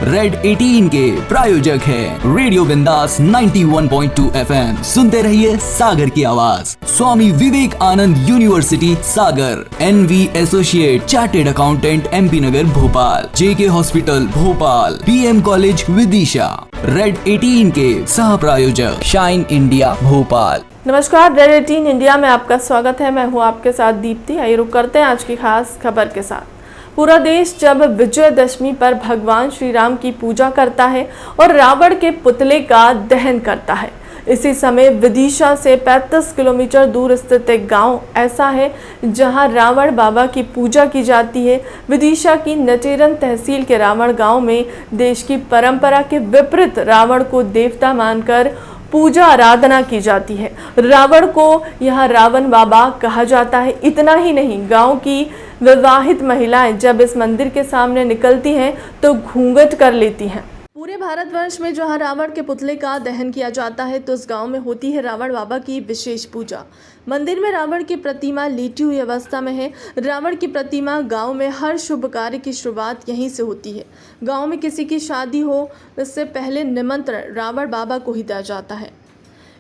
Red 18 के प्रायोजक है रेडियो बिंदास 91.2 FM। सुनते रहिए सागर की आवाज। Swami Vivekananda university Sagar, NV associate chartered accountant MP Nagar Bhopal, JK hospital Bhopal, PM college Vidisha. Red 18 के सह प्रायोजक शाइन इंडिया भोपाल। नमस्कार, रेड 18 इंडिया में आपका स्वागत है। मैं हूं आपके साथ दीप्ति। आइए रुक करते हैं आज की खास खबर के साथ। पूरा देश जब विजयदशमी पर भगवान श्री राम की पूजा करता है और रावण के पुतले का दहन करता है, इसी समय विदिशा से 35 किलोमीटर दूर स्थित एक गांव ऐसा है जहां रावण बाबा की पूजा की जाती है। विदिशा की नटेरन तहसील के रावण गांव में देश की परंपरा के विपरीत रावण को देवता मानकर पूजा आराधना की जाती है। रावण को यहाँ रावण बाबा कहा जाता है। इतना ही नहीं, गांव की विवाहित महिलाएं जब इस मंदिर के सामने निकलती हैं तो घूंघट कर लेती हैं। पूरे भारतवर्ष में जहां रावण के पुतले का दहन किया जाता है तो उस गांव में होती है रावण बाबा की विशेष पूजा। मंदिर में रावण की प्रतिमा लेटी हुई अवस्था में है। रावण की प्रतिमा गांव में हर शुभ कार्य की शुरुआत यहीं से होती है। गांव में किसी की शादी हो, इससे पहले निमंत्रण रावण बाबा को ही दिया जाता है।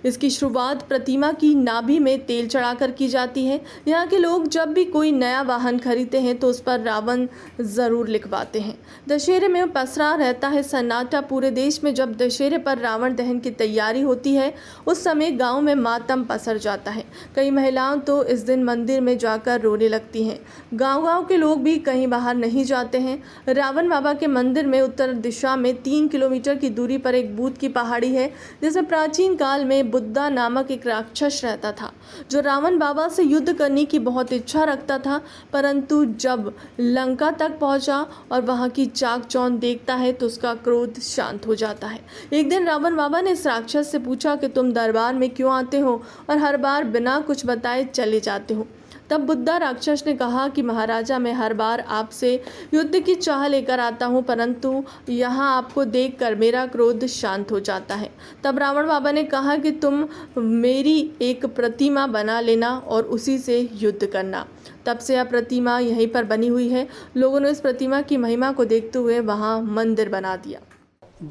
इसकी शुरुआत प्रतिमा की नाभि में तेल चढ़ाकर की जाती है। यहाँ के लोग जब भी कोई नया वाहन खरीदते हैं तो उस पर रावण ज़रूर लिखवाते हैं। दशहरे में पसरा रहता है सन्नाटा। पूरे देश में जब दशहरे पर रावण दहन की तैयारी होती है उस समय गांव में मातम पसर जाता है। कई महिलाएं तो इस दिन मंदिर में जाकर रोने लगती हैं। गाँव के लोग भी कहीं बाहर नहीं जाते हैं। रावण बाबा के मंदिर में उत्तर दिशा में 3 किलोमीटर की दूरी पर एक बूथ की पहाड़ी है, जिसे प्राचीन काल में बुद्धा नामक एक राक्षस रहता था जो रावण बाबा से युद्ध करने की बहुत इच्छा रखता था, परंतु जब लंका तक पहुंचा और वहां की चाक चौंध देखता है तो उसका क्रोध शांत हो जाता है। एक दिन रावण बाबा ने इस राक्षस से पूछा कि तुम दरबार में क्यों आते हो और हर बार बिना कुछ बताए चले जाते हो। तब बुद्धा राक्षस ने कहा कि महाराजा, मैं हर बार आपसे युद्ध की चाह लेकर आता हूँ, परंतु यहाँ आपको देखकर मेरा क्रोध शांत हो जाता है। तब रावण बाबा ने कहा कि तुम मेरी एक प्रतिमा बना लेना और उसी से युद्ध करना। तब से यह प्रतिमा यहीं पर बनी हुई है। लोगों ने इस प्रतिमा की महिमा को देखते हुए वहाँ मंदिर बना दिया।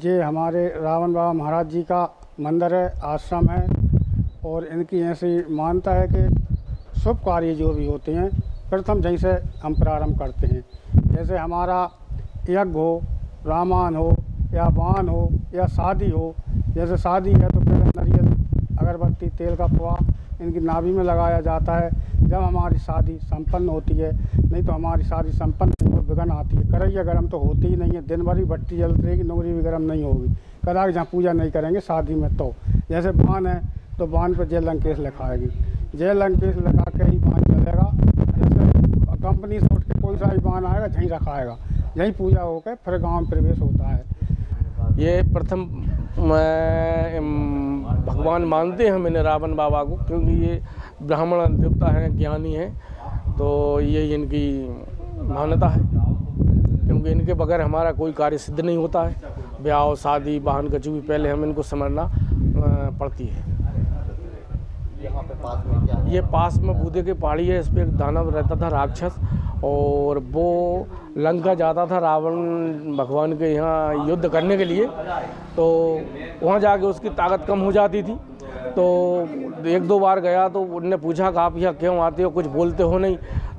ये हमारे रावण बाबा महाराज जी का मंदिर है, आश्रम है, और इनकी ऐसी मान्यता है कि शुभ कार्य जो भी होते हैं प्रथम यहीं से हम प्रारंभ करते हैं। जैसे हमारा यज्ञ हो, रामायण हो या वान हो या शादी हो। जैसे शादी है तो पहले नारियल, अगरबत्ती, तेल का प्रवाह इनकी नाभि में लगाया जाता है जब हमारी शादी संपन्न होती है। नहीं तो हमारी शादी संपन्न नहीं हो, विघ्न आती है। करैया गर्म तो होती ही नहीं है, दिन भर ही भट्टी जलती रहेगी, नौकरी भी गर्म नहीं होगी। कदाच जहाँ पूजा नहीं करेंगे शादी में। तो जैसे बान है तो बान पर जय लंकेश लिखाएगी, जय लंकेश लगा के ही बाण चलेगा। जैसे कंपनी से उठ के कोई सा ही बाण आएगा यहीं रखाएगा, यहीं पूजा होकर फिर गांव में प्रवेश होता है। ये प्रथम भगवान मानते हैं मैंने रावण बाबा को, क्योंकि ये ब्राह्मण देवता हैं, ज्ञानी हैं, तो ये इनकी मान्यता है। क्योंकि इनके बगैर हमारा कोई कार्य सिद्ध नहीं होता है। ब्याह, शादी, वाहन का जो भी पहले हम इनको समझना पड़ती है। यहाँ पे पास में क्या है? ये पास में बूदे की पहाड़ी है। इस पर एक दानव रहता था राक्षस, और वो लंका जाता था रावण भगवान के यहाँ युद्ध करने के लिए। तो वहाँ जाके उसकी ताकत कम हो जाती थी। तो 1-2 बार गया तो उनने पूछा कि आप यहाँ क्यों आते हो, कुछ बोलते हो नहीं।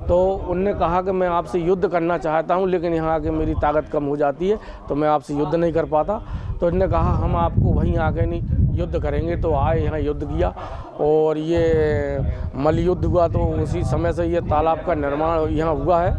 तो उनने कहा कि मैं आपसे युद्ध करना चाहता हूँ, लेकिन यहाँ आके मेरी ताकत कम हो जाती है तो मैं आपसे युद्ध नहीं कर पाता। तो उनने कहा हम आपको वहीं आके नहीं युद्ध करेंगे। तो आए, यहाँ युद्ध किया और ये मल्ल युद्ध हुआ। तो उसी समय से ये तालाब का निर्माण यहाँ हुआ है।